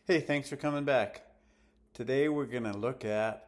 Hey, thanks for coming back. Today we're going to look at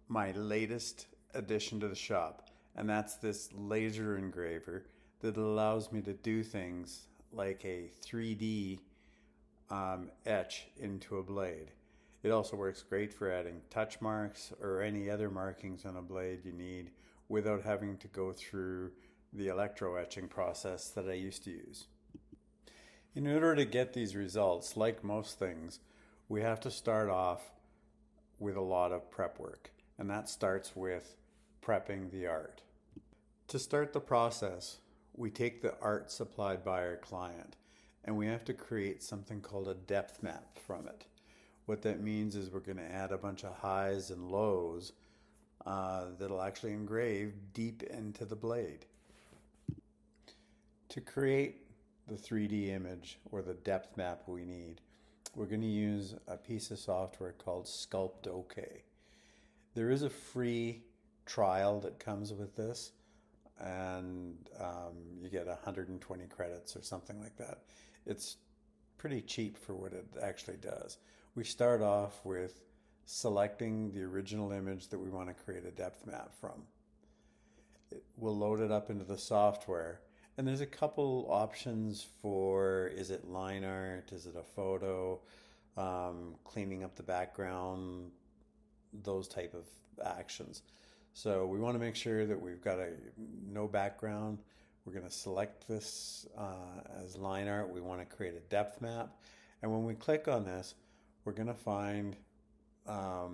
my latest addition to the shop, and that's this laser engraver that allows me to do things like a 3D etch into a blade. It also works great for adding touch marks or any other markings on a blade you need without having to go through the electro etching process that I used to use. In order to get these results, like most things, we have to start off with a lot of prep work, and that starts with prepping the art. To start the process, we take the art supplied by our client and we have to create something called a depth map from it. What that means is we're going to add a bunch of highs and lows that'll actually engrave deep into the blade. To create the 3D image or the depth map we need, we're going to use a piece of software called Sculpt OK. There is a free trial that comes with this, and you get 120 credits or something like that. It's pretty cheap for what it actually does. We start off with selecting the original image that we want to create a depth map from. We'll load it up into the software, and there's a couple options for, is it line art, is it a photo, cleaning up the background, those type of actions. So we want to make sure that we've got no background. We're going to select this as line art. We want to create a depth map. And when we click on this, we're going to find that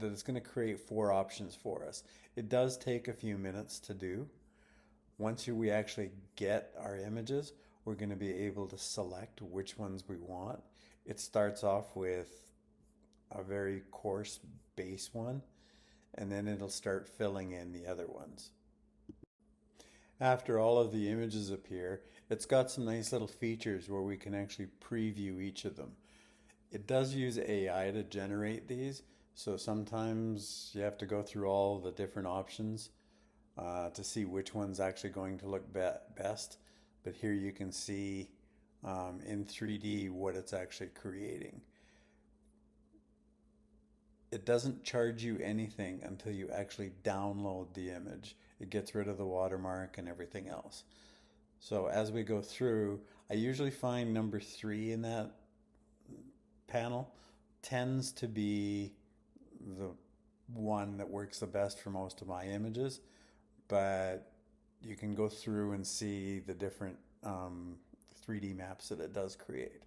it's going to create 4 options for us. It does take a few minutes to do. Once we actually get our images, we're going to be able to select which ones we want. It starts off with a very coarse base one, and then it'll start filling in the other ones. After all of the images appear, it's got some nice little features where we can actually preview each of them. It does use AI to generate these, so sometimes you have to go through all the different options to see which one's actually going to look best. But here you can see in 3D what it's actually creating. It doesn't charge you anything until you actually download the image. It gets rid of the watermark and everything else. So as we go through, I usually find number 3 in that panel tends to be the one that works the best for most of my images, but you can go through and see the different 3D maps that it does create.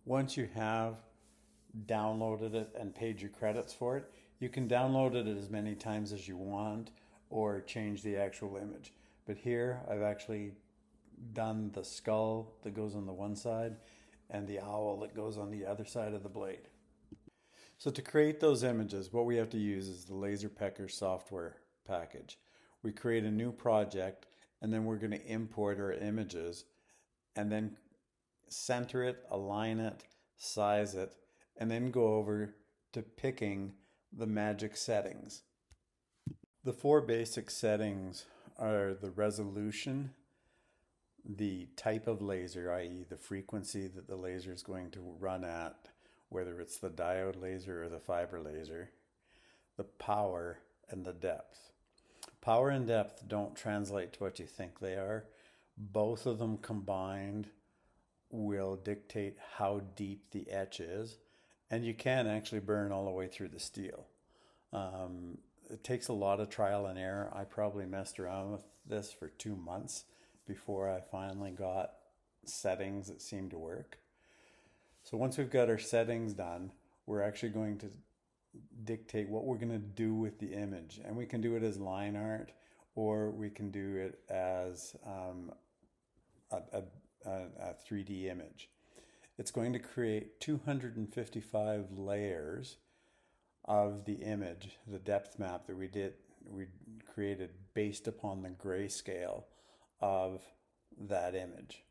Once you have downloaded it and paid your credits for it, you can download it as many times as you want or change the actual image. But here I've actually done the skull that goes on the one side and the owl that goes on the other side of the blade. So to create those images, what we have to use is the Laser Pecker software package. We create a new project, and then we're going to import our images and then center it, align it, size it, and then go over to picking the magic settings. The 4 basic settings are the resolution, the type of laser, i.e. the frequency that the laser is going to run at, whether it's the diode laser or the fiber laser, the power, and the depth. Power and depth don't translate to what you think they are. Both of them combined will dictate how deep the etch is, and you can actually burn all the way through the steel. It takes a lot of trial and error. I probably messed around with this for 2 months before I finally got settings that seemed to work. So once we've got our settings done, we're actually going to dictate what we're going to do with the image. And we can do it as line art, or we can do it as a 3D image. It's going to create 255 layers of the image, the depth map that we created based upon the grayscale of that image.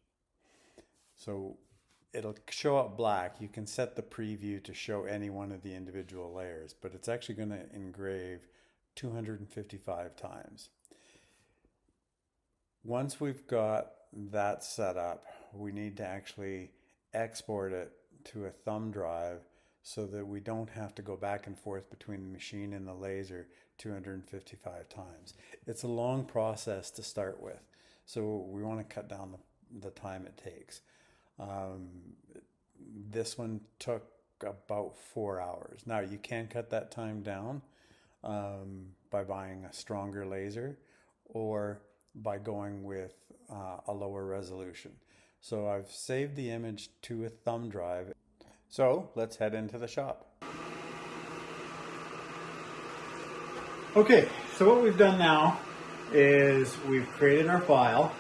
So it'll show up black. You can set the preview to show any one of the individual layers, but it's actually going to engrave 255 times. Once we've got that set up, we need to actually export it to a thumb drive so that we don't have to go back and forth between the machine and the laser 255 times. It's a long process to start with, so we want to cut down the time it takes. This one took about 4 hours. Now you can cut that time down by buying a stronger laser or by going with a lower resolution. So I've saved the image to a thumb drive. So let's head into the shop. Okay, so what we've done now is we've created our file.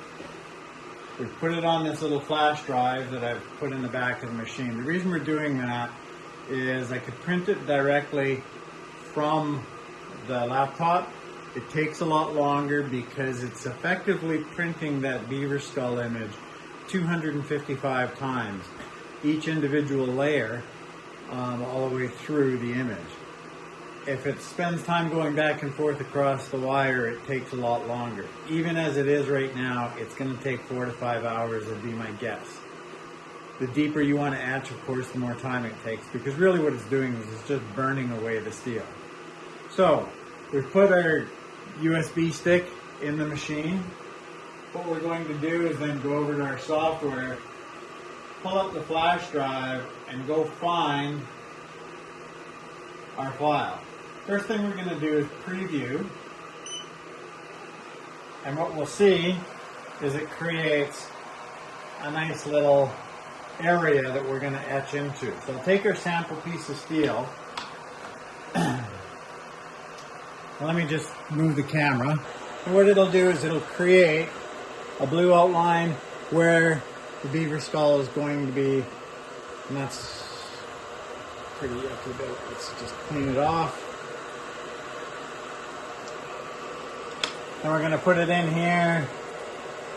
We've put it on this little flash drive that I've put in the back of the machine. The reason we're doing that is I could print it directly from the laptop. It takes a lot longer because it's effectively printing that beaver skull image 255 times, each individual layer all the way through the image. If it spends time going back and forth across the wire, it takes a lot longer. Even as it is right now, it's going to take 4 to 5 hours would be my guess. The deeper you want to etch, of course, the more time it takes, because really what it's doing is it's just burning away the steel. So we've put our USB stick in the machine. What we're going to do is then go over to our software, pull up the flash drive, and go find our file. First thing we're going to do is preview, and what we'll see is it creates a nice little area that we're going to etch into. So we'll take our sample piece of steel. Let me just move the camera. And what it'll do is it'll create a blue outline where the beaver skull is going to be, and that's pretty yucky, but let's just clean it off. And we're going to put it in here,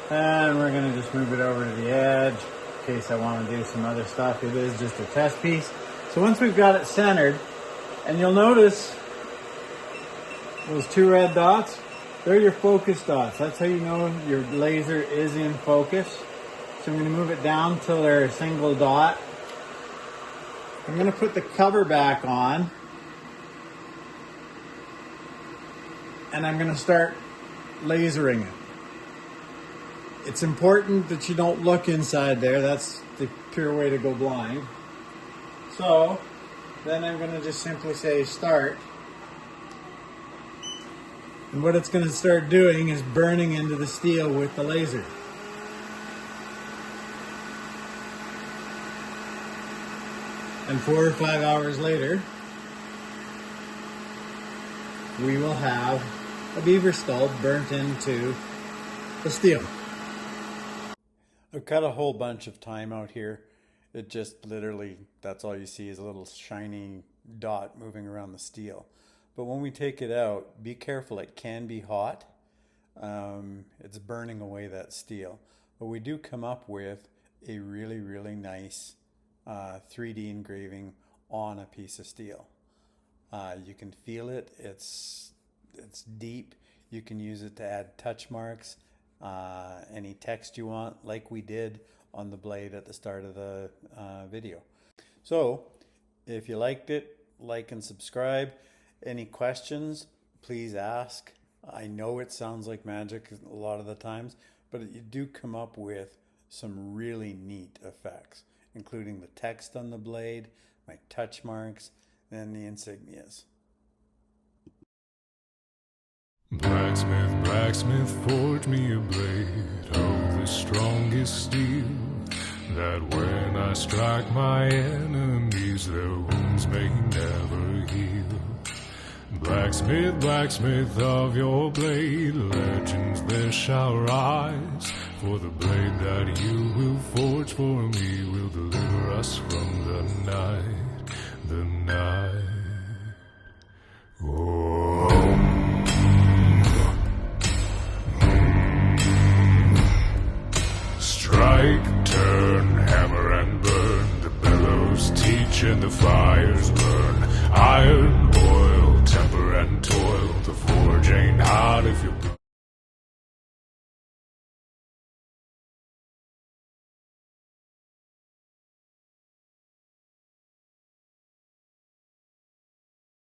and we're going to just move it over to the edge in case I want to do some other stuff. It is just a test piece. So once we've got it centered, and you'll notice those 2 red dots, they're your focus dots. That's how you know your laser is in focus. So I'm going to move it down till they're a single dot. I'm going to put the cover back on, and I'm going to start lasering it. It's important that you don't look inside there. That's the pure way to go blind. So then I'm going to just simply say start. And what it's going to start doing is burning into the steel with the laser. And 4 or 5 hours later, we will have a beaver skull burnt into the steel. I've cut a whole bunch of time out here. It just literally, that's all you see is a little shiny dot moving around the steel. But when we take it out, be careful, it can be hot. It's burning away that steel. But we do come up with a really, really nice 3D engraving on a piece of steel. You can feel it, it's deep. You can use it to add touch marks, any text you want, like we did on the blade at the start of the video. So if you liked it, like and subscribe. Any questions, please ask. I know it sounds like magic a lot of the times, but you do come up with some really neat effects, including the text on the blade, my touch marks, and the insignias. Blacksmith, blacksmith, forge me a blade of the strongest steel, that when I strike my enemies, their wounds may never heal. Blacksmith, blacksmith of your blade, legends there shall rise, for the blade that you will forge for me will deliver us from the night, the night. Strike, turn, hammer and burn, the bellows teach and the fires burn. Iron, oil, temper and toil, the forge ain't hot if you